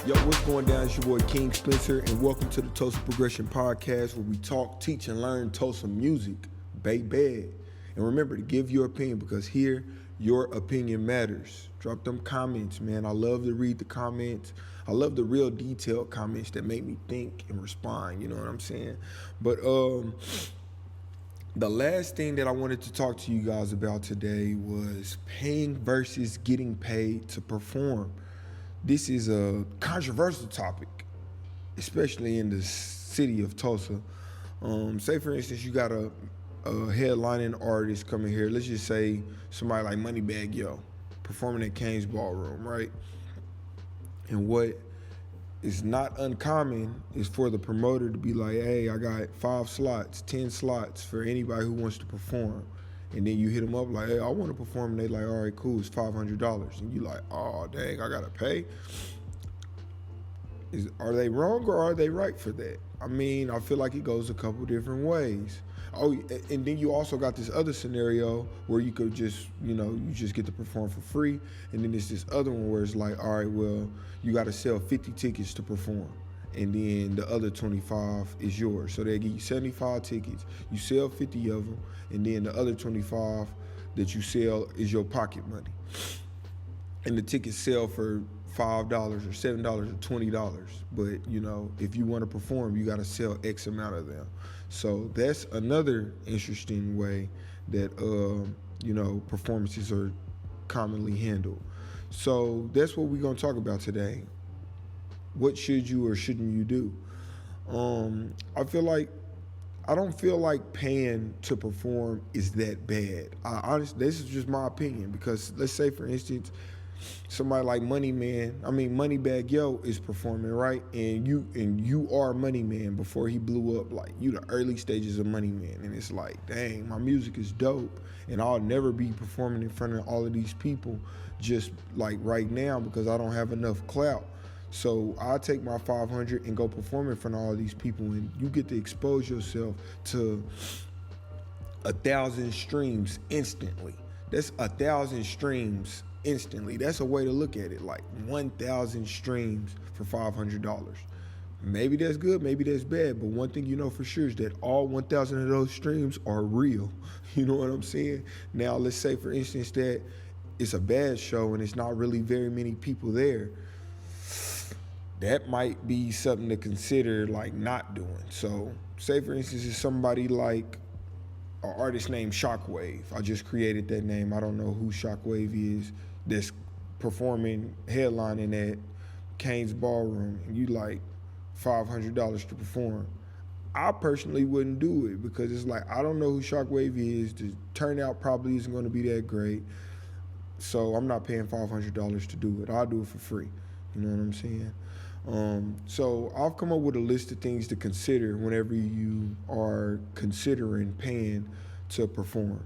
Yo, what's going down? It's your boy King Spencer, and welcome to the Tulsa Progression Podcast, where we talk, teach, and learn Tulsa music, baby. And remember to give your opinion, because here, your opinion matters. Drop them comments, man. I love to read the comments. I love the real detailed comments that make me think and respond, you know what I'm saying? But the last thing that I wanted to talk to you guys about today was paying versus getting paid to perform. This is a controversial topic, especially in the city of Tulsa. Say, for instance, you got a headlining artist coming here. Let's just say somebody like Moneybagg Yo performing at Kane's Ballroom, right? And what is not uncommon is for the promoter to be like, hey, I got 5 slots, 10 slots for anybody who wants to perform. And then you hit them up like, hey, I want to perform. And they like, all right, cool, it's $500. And you like, oh, dang, I got to pay. Are they wrong or are they right for that? I mean, I feel like it goes a couple different ways. Oh, and then you also got this other scenario where you could just, you just get to perform for free. And then there's this other one where it's like, all right, well, you got to sell 50 tickets to perform. And then the other 25 is yours. So they give you 75 tickets. You sell 50 of them, and then the other 25 that you sell is your pocket money. And the tickets sell for $5 or $7 or $20. But, if you want to perform, you got to sell X amount of them. So that's another interesting way that, performances are commonly handled. So that's what we're going to talk about today. What should you or shouldn't you do? I don't feel like paying to perform is that bad. This is just my opinion, because let's say, for instance, somebody like Moneybagg Yo is performing, right? And you are Money Man before he blew up. Like, you the early stages of Money Man, and it's like, dang, my music is dope, and I'll never be performing in front of all of these people just like right now because I don't have enough clout. So I take my 500 and go perform in front of all these people, and you get to expose yourself to 1,000 streams instantly. That's 1,000 streams instantly. That's a way to look at it, like 1,000 streams for $500. Maybe that's good, maybe that's bad, but one thing you know for sure is that all 1,000 of those streams are real. You know what I'm saying? Now, let's say, for instance, that it's a bad show and it's not really very many people there. That might be something to consider, like, not doing. So, say, for instance, it's somebody like an artist named Shockwave. I just created that name. I don't know who Shockwave is that's performing, headlining at Kane's Ballroom, and you like $500 to perform. I personally wouldn't do it because it's like, I don't know who Shockwave is. The turnout probably isn't going to be that great. So I'm not paying $500 to do it. I'll do it for free. You know what I'm saying? So I've come up with a list of things to consider whenever you are considering paying to perform.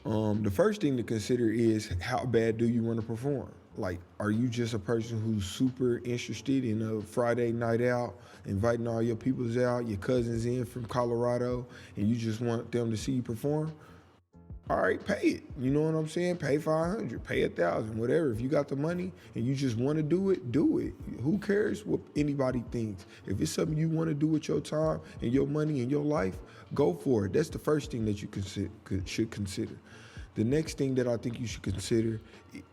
The first thing to consider is, how bad do you want to perform? Like, are you just a person who's super interested in a Friday night out, inviting all your peoples out, your cousins in from Colorado, and you just want them to see you perform? All right, pay it. You know what I'm saying? Pay 500, pay 1,000, whatever. If you got the money and you just want to do it, do it. Who cares what anybody thinks? If it's something you want to do with your time and your money and your life, go for it. That's the first thing that you should consider. The next thing that I think you should consider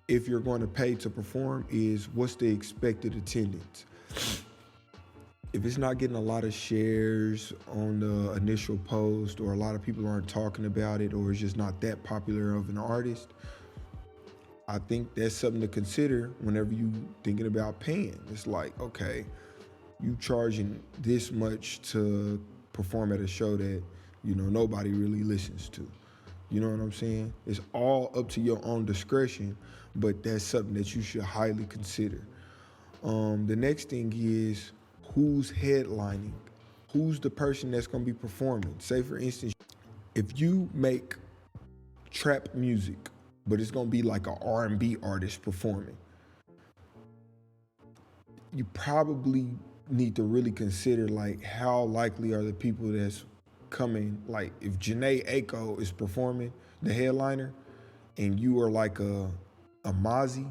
if you're going to pay to perform is, what's the expected attendance? If it's not getting a lot of shares on the initial post, or a lot of people aren't talking about it, or it's just not that popular of an artist, I think that's something to consider whenever you thinking about paying. It's like, okay, you charging this much to perform at a show that, nobody really listens to. You know what I'm saying? It's all up to your own discretion, but that's something that you should highly consider. The next thing is, who's headlining? Who's the person that's going to be performing? Say, for instance, if you make trap music, but it's going to be like an R&B artist performing, you probably need to really consider, like, how likely are the people that's coming? Like, if Janae Aiko is performing, the headliner, and you are like a Mozzie,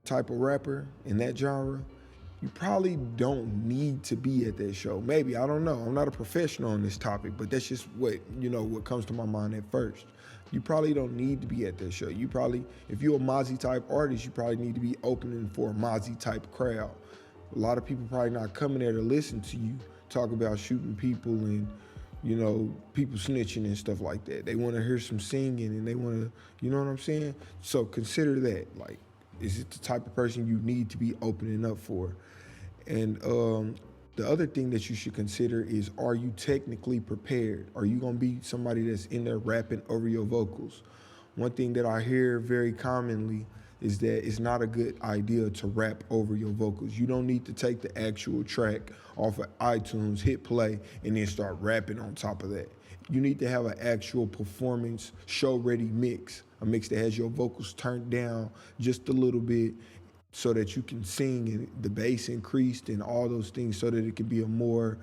type of rapper in that genre, you probably don't need to be at that show. Maybe, I don't know. I'm not a professional on this topic, but that's just what comes to my mind at first. You probably don't need to be at that show. You probably, if you're a Mozzie type artist, you probably need to be opening for a Mozzie type crowd. A lot of people probably not coming there to listen to you talk about shooting people and, people snitching and stuff like that. They want to hear some singing and they want to, you know what I'm saying? So consider that. Like, is it the type of person you need to be opening up for? And the other thing that you should consider is, are you technically prepared? Are you gonna be somebody that's in there rapping over your vocals? One thing that I hear very commonly is that it's not a good idea to rap over your vocals. You don't need to take the actual track off of iTunes, hit play, and then start rapping on top of that. You need to have an actual performance, show-ready mix, a mix that has your vocals turned down just a little bit so that you can sing and the bass increased and all those things so that it can be a more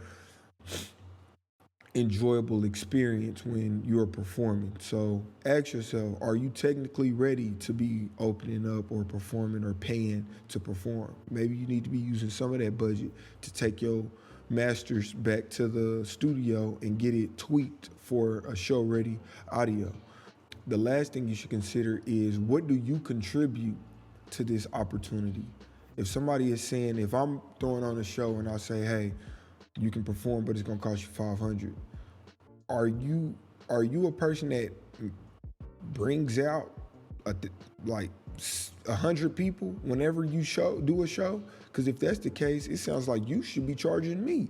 enjoyable experience when you're performing. So ask yourself, are you technically ready to be opening up or performing or paying to perform? Maybe you need to be using some of that budget to take your masters back to the studio and get it tweaked for a show-ready audio. The last thing you should consider is, what do you contribute to this opportunity? If somebody is saying, if I'm throwing on a show and I say, hey, you can perform, but it's gonna cost you $500. Are you a person that brings out 100 people whenever you do a show? Because if that's the case, it sounds like you should be charging me.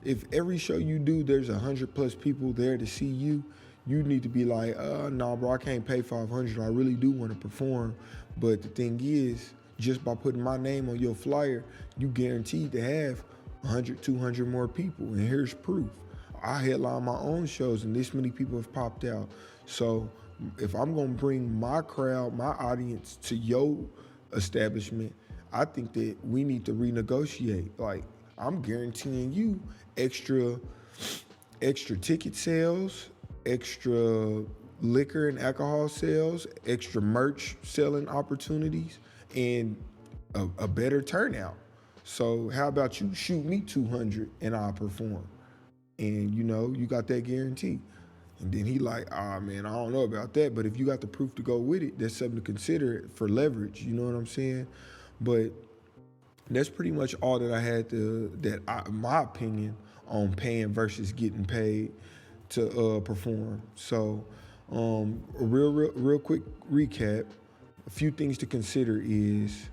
If every show you do, there's 100+ people there to see you, you need to be like, nah, bro, I can't pay $500. I really do want to perform, but the thing is, just by putting my name on your flyer, you guaranteed to have 100, 200 more people. And here's proof. I headline my own shows and this many people have popped out. So if I'm gonna bring my crowd, my audience to your establishment, I think that we need to renegotiate. Like, I'm guaranteeing you extra ticket sales, extra liquor and alcohol sales, extra merch selling opportunities, and a better turnout. So how about you shoot me 200 and I'll perform? And you got that guarantee. And then he like, man, I don't know about that. But if you got the proof to go with it, that's something to consider for leverage. You know what I'm saying? But that's pretty much all that I had my opinion on paying versus getting paid to perform. So a real quick recap. A few things to consider is,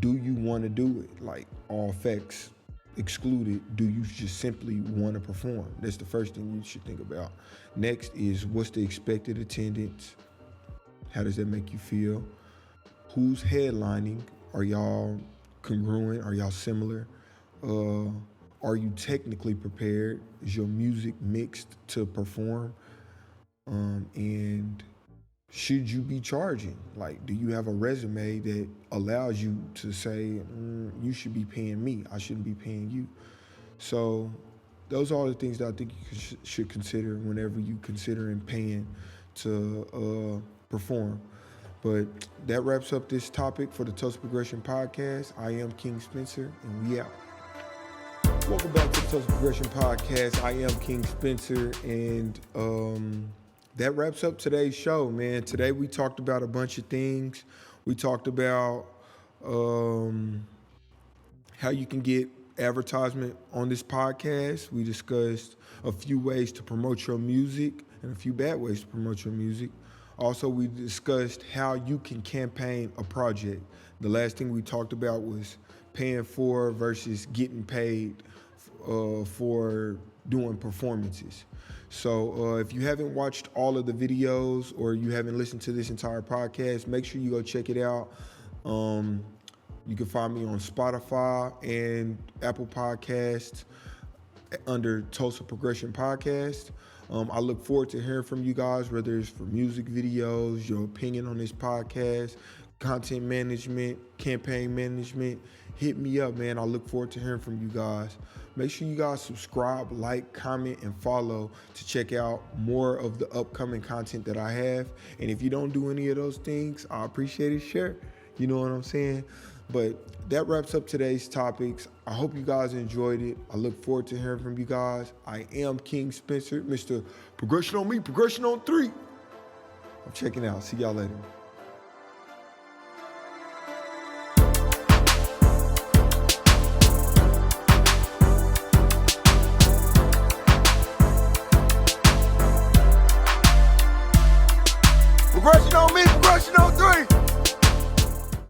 do you want to do it? Like, all facts excluded, do you just simply want to perform? That's the first thing you should think about. Next is, what's the expected attendance? How does that make you feel? Who's headlining? Are y'all congruent? Are y'all similar? Are you technically prepared? Is your music mixed to perform? And should you be charging? Like, do you have a resume that allows you to say, you should be paying me, I shouldn't be paying you? So those are all the things that I think you should consider whenever you considering paying to perform. But that wraps up this topic for the Tulsa Progression Podcast. I am King Spencer, and we out. Welcome back to the Tulsa Progression Podcast. I am King Spencer, and that wraps up today's show, man. Today we talked about a bunch of things. We talked about how you can get advertisement on this podcast. We discussed a few ways to promote your music and a few bad ways to promote your music. Also, we discussed how you can campaign a project. The last thing we talked about was paying for versus getting paid for doing performances. So if you haven't watched all of the videos or you haven't listened to this entire podcast, make sure you go check it out. You can find me on Spotify and Apple Podcasts under Tulsa Progression Podcast. I look forward to hearing from you guys, whether it's for music videos, your opinion on this podcast, content management, campaign management. Hit me up, man. I look forward to hearing from you guys. Make sure you guys subscribe, like, comment, and follow to check out more of the upcoming content that I have. And if you don't do any of those things, I appreciate it. Share. You know what I'm saying? But that wraps up today's topics. I hope you guys enjoyed it. I look forward to hearing from you guys. I am King Spencer, Mr. Progression on Me, Progression on 3. I'm checking out. See y'all later.